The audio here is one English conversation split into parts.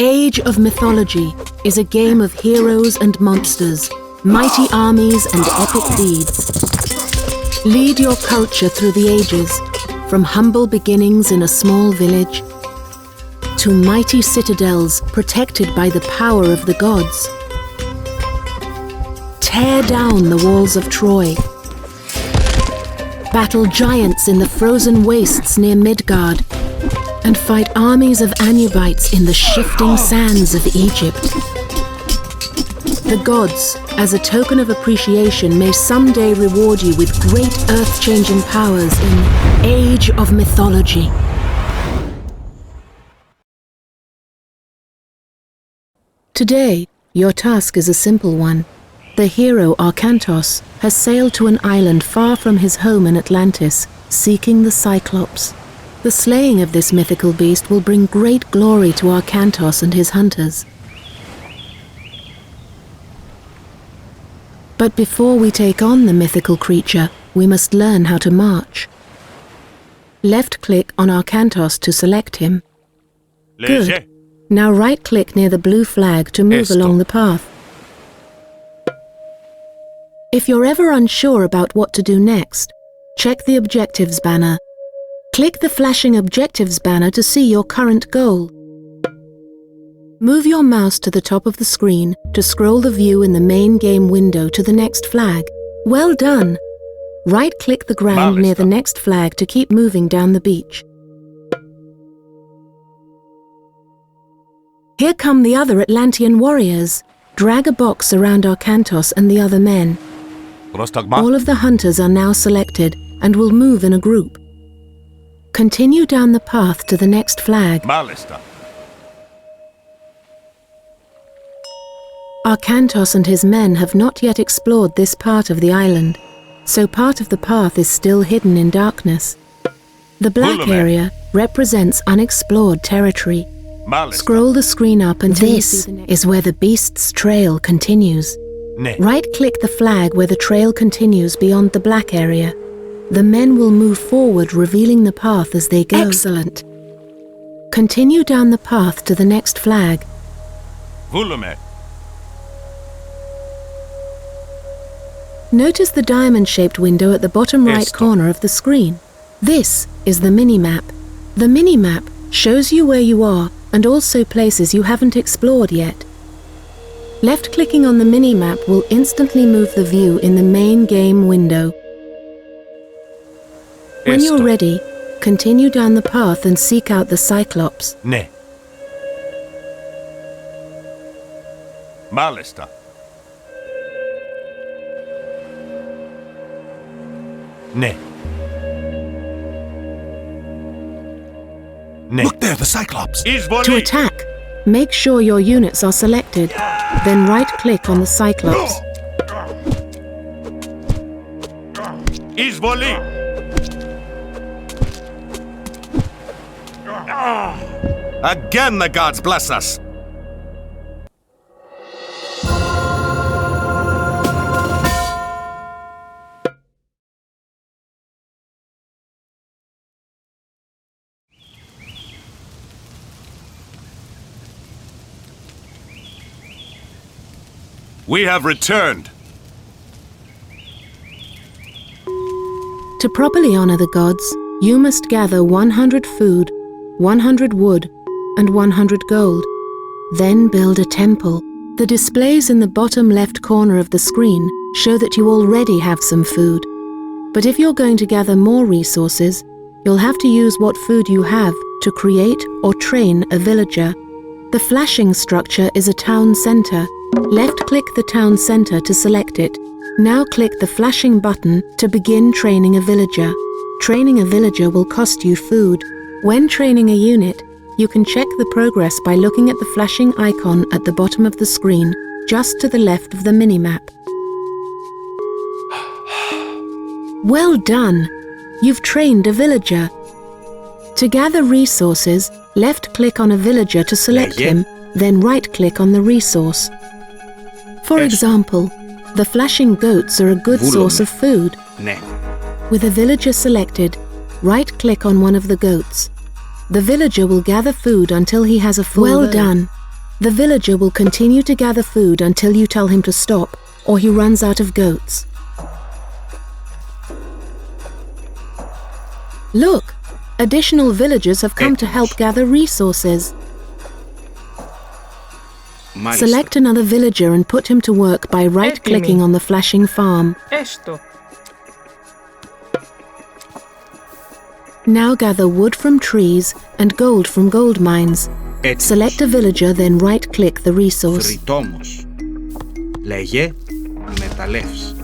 Age of Mythology is a game of heroes and monsters, mighty armies and epic deeds. Lead your culture through the ages, from humble beginnings in a small village to mighty citadels protected by the power of the gods. Tear down the walls of Troy. Battle giants in the frozen wastes near Midgard, and fight armies of Anubites in the shifting sands of Egypt. The gods, as a token of appreciation, may someday reward you with great earth-changing powers in Age of Mythology. Today, your task is a simple one. The hero Arkantos has sailed to an island far from his home in Atlantis, seeking the Cyclops. The slaying of this mythical beast will bring great glory to Arkantos and his hunters. But before we take on the mythical creature, we must learn how to march. Left-click on Arkantos to select him. Good. Now right-click near the blue flag to move along the path. If you're ever unsure about what to do next, check the Objectives banner. Click the flashing Objectives banner to see your current goal. Move your mouse to the top of the screen to scroll the view in the main game window to the next flag. Well done! Right-click the ground near the next flag to keep moving down the beach. Here come the other Atlantean warriors. Drag a box around Arkantos and the other men. All of the hunters are now selected and will move in a group. Continue down the path to the next flag. Arkantos and his men have not yet explored this part of the island, so part of the path is still hidden in darkness. The black area represents unexplored territory. Scroll the screen up until this is where the beast's trail continues. Right-click the flag where the trail continues beyond the black area. The men will move forward, revealing the path as they go. Excellent! Continue down the path to the next flag. Notice the diamond-shaped window at the bottom right corner of the screen. This is the mini-map. The mini-map shows you where you are and also places you haven't explored yet. Left-clicking on the mini-map will instantly move the view in the main game window. When you're ready, continue down the path and seek out the Cyclops. Look there, the Cyclops! To attack, make sure your units are selected, then right-click on the Cyclops. Again, the gods bless us! We have returned. To properly honor the gods, you must gather 100 food, 100 wood, and 100 gold. Then build a temple. The displays in the bottom left corner of the screen show that you already have some food. But if you're going to gather more resources, you'll have to use what food you have to create or train a villager. The flashing structure is a town center. Left-click the town center to select it. Now click the flashing button to begin training a villager. Training a villager will cost you food. When training a unit, you can check the progress by looking at the flashing icon at the bottom of the screen, just to the left of the minimap. Well done! You've trained a villager. To gather resources, left-click on a villager to select him, then right-click on the resource. For example, the flashing goats are a good source of food. With a villager selected, right-click on one of the goats. The villager will gather food until he has a full bow. Well done! The villager will continue to gather food until you tell him to stop, or he runs out of goats. Look! Additional villagers have come to help gather resources. Select another villager and put him to work by right-clicking on the flashing farm. Now gather wood from trees and gold from gold mines. Select a villager, then right-click the resource. Τριτόμος. Λέγε μεταλλεύς.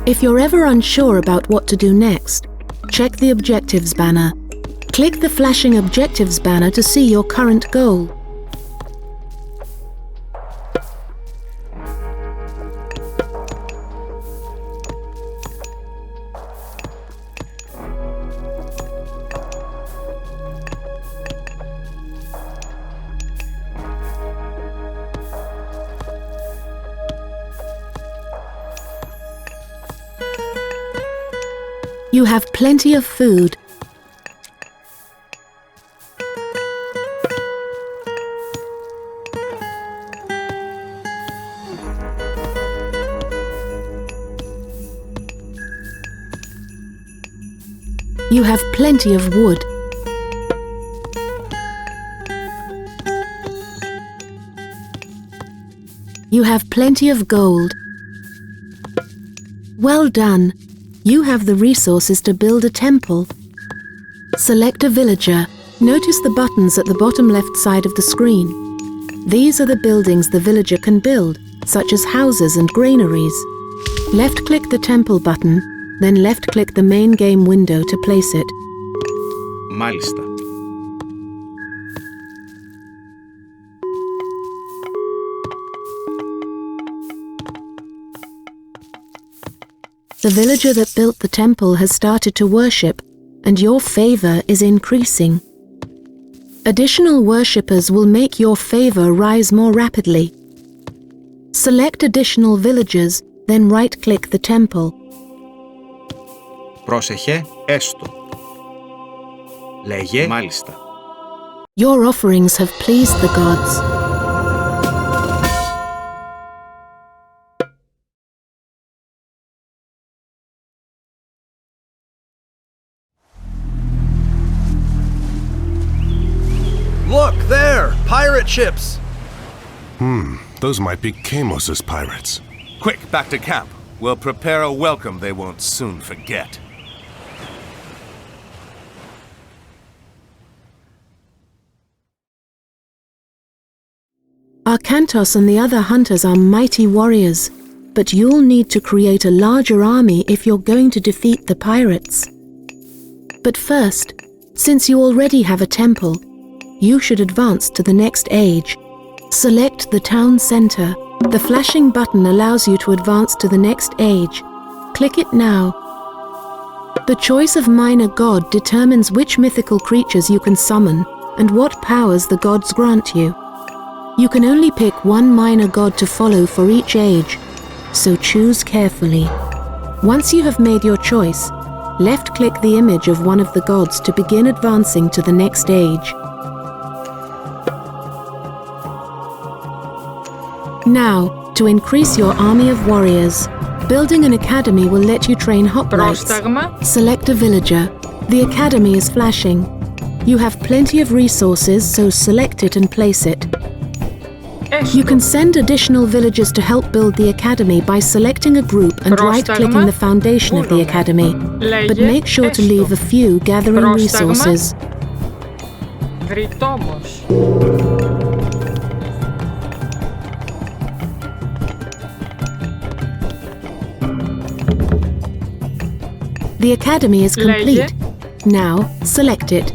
If you're ever unsure about what to do next, check the Objectives banner. Click the flashing Objectives banner to see your current goal. You have plenty of food. You have plenty of wood. You have plenty of gold. Well done. You have the resources to build a temple. Select a villager. Notice the buttons at the bottom left side of the screen. These are the buildings the villager can build, such as houses and granaries. Left-click the temple button, then left-click the main game window to place it. Μάλιστα. The villager that built the temple has started to worship, and your favor is increasing. Additional worshippers will make your favor rise more rapidly. Select additional villagers, then right-click the temple. Πρόσεχε, έστω. Λέγε, μάλιστα. Your offerings have pleased the gods. Look, there! Pirate ships! Those might be Kamos's pirates. Quick, back to camp. We'll prepare a welcome they won't soon forget. Arkantos and the other hunters are mighty warriors, but you'll need to create a larger army if you're going to defeat the pirates. But first, since you already have a temple, you should advance to the next age. Select the town center. The flashing button allows you to advance to the next age. Click it now. The choice of minor god determines which mythical creatures you can summon and what powers the gods grant you. You can only pick one minor god to follow for each age, so choose carefully. Once you have made your choice, left-click the image of one of the gods to begin advancing to the next age. Now, to increase your army of warriors, building an academy will let you train hoplites. Select a villager. The academy is flashing. You have plenty of resources, so select it and place it. You can send additional villagers to help build the academy by selecting a group and right-clicking the foundation of the academy, but make sure to leave a few gathering resources. The academy is complete. Now, select it.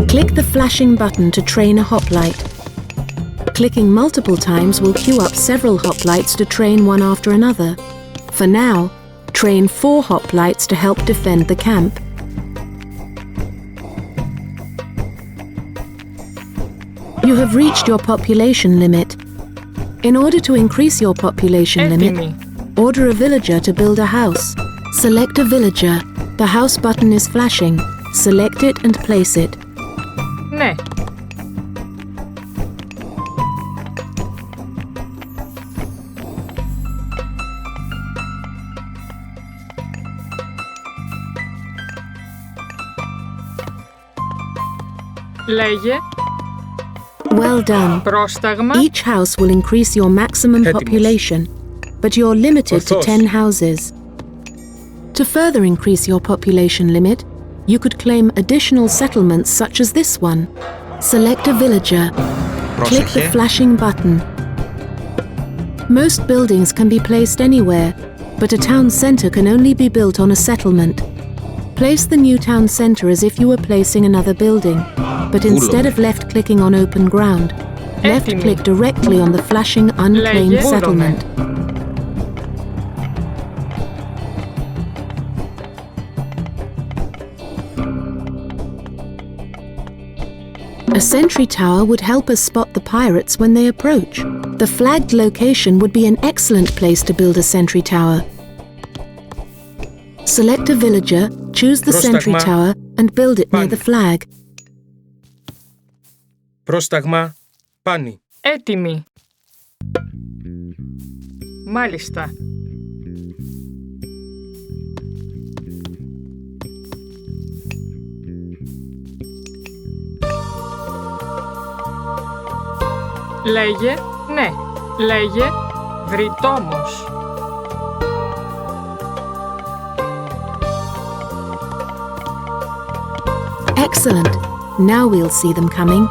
Click the flashing button to train a hoplite. Clicking multiple times will queue up several hoplites to train one after another. For now, train 4 hoplites to help defend the camp. You have reached your population limit. In order to increase your population limit, order a villager to build a house. Select a villager. The house button is flashing. Select it and place it. Ναι. Λέγε. Well done. Πρόσταγμα. Each house will increase your maximum population, but you're limited to 10 houses. To further increase your population limit, you could claim additional settlements such as this one. Select a villager. Click the flashing button. Most buildings can be placed anywhere, but a town center can only be built on a settlement. Place the new town center as if you were placing another building, but instead of left-clicking on open ground, left-click directly on the flashing unclaimed settlement. A sentry tower would help us spot the pirates when they approach. The flagged location would be an excellent place to build a sentry tower. Select a villager, choose the sentry tower, and build it near the flag. Πρόσταγμα, πάνι. Έτοιμοι. Μάλιστα. Λέγε, ναι. Λέγε, βρυτόμος. Excellent. Now we'll see them coming.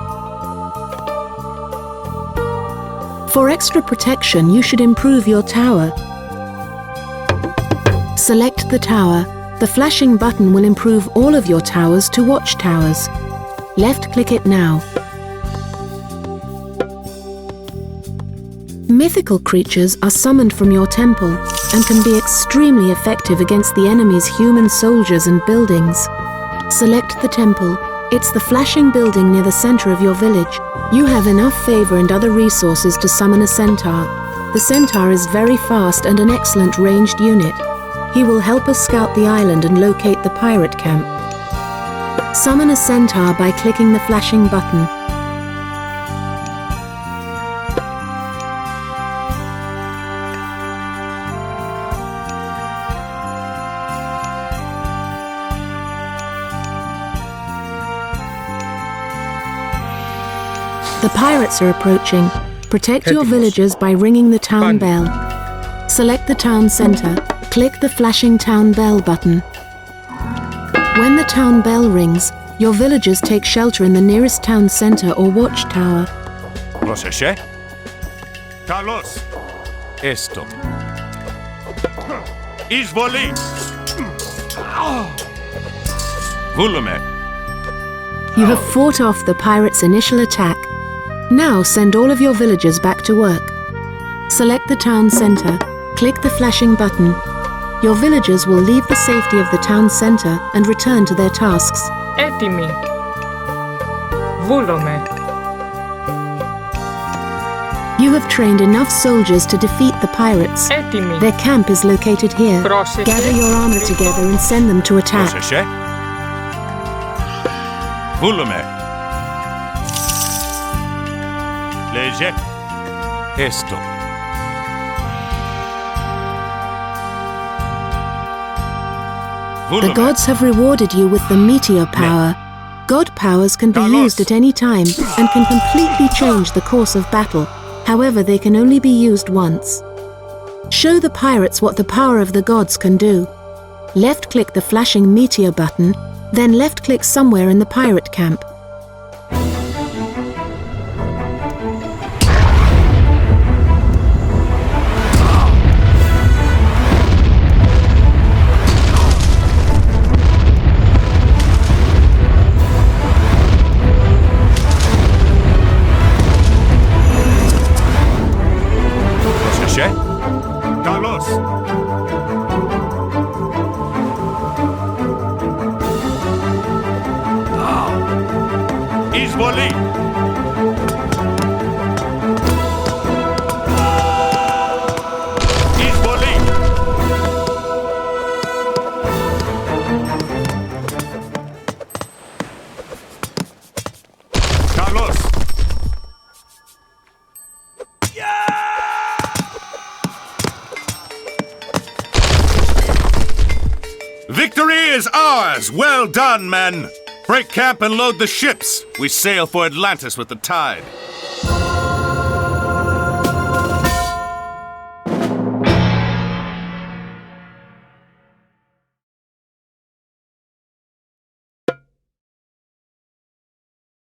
For extra protection, you should improve your tower. Select the tower. The flashing button will improve all of your towers to watchtowers. Left-click it now. Mythical creatures are summoned from your temple and can be extremely effective against the enemy's human soldiers and buildings. Select the temple. It's the flashing building near the center of your village. You have enough favor and other resources to summon a centaur. The centaur is very fast and an excellent ranged unit. He will help us scout the island and locate the pirate camp. Summon a centaur by clicking the flashing button. The pirates are approaching. Protect your villagers by ringing the town bell. Select the town center. Click the flashing town bell button. When the town bell rings, your villagers take shelter in the nearest town center or watchtower. Πρόσεχε. Καλώς. Έστω. Εισβολή. Βούλουμε. You have fought off the pirates' initial attack. Now send all of your villagers back to work. Select the town center, click the flashing button. Your villagers will leave the safety of the town center and return to their tasks. Έτοιμοι. Βούλομαι. You have trained enough soldiers to defeat the pirates. Έτοιμοι. Their camp is located here. Πρόσεχε. Gather your army together and send them to attack. Πρόσεχε. Βούλουμε. Λέγε. Έστω. The gods have rewarded you with the meteor power. God powers can be used at any time and can completely change the course of battle. However, they can only be used once. Show the pirates what the power of the gods can do. Left-click the flashing meteor button, then left-click somewhere in the pirate camp. Καλώς. Εισβολή. is ours! Well done, men! Break camp and load the ships! We sail for Atlantis with the tide.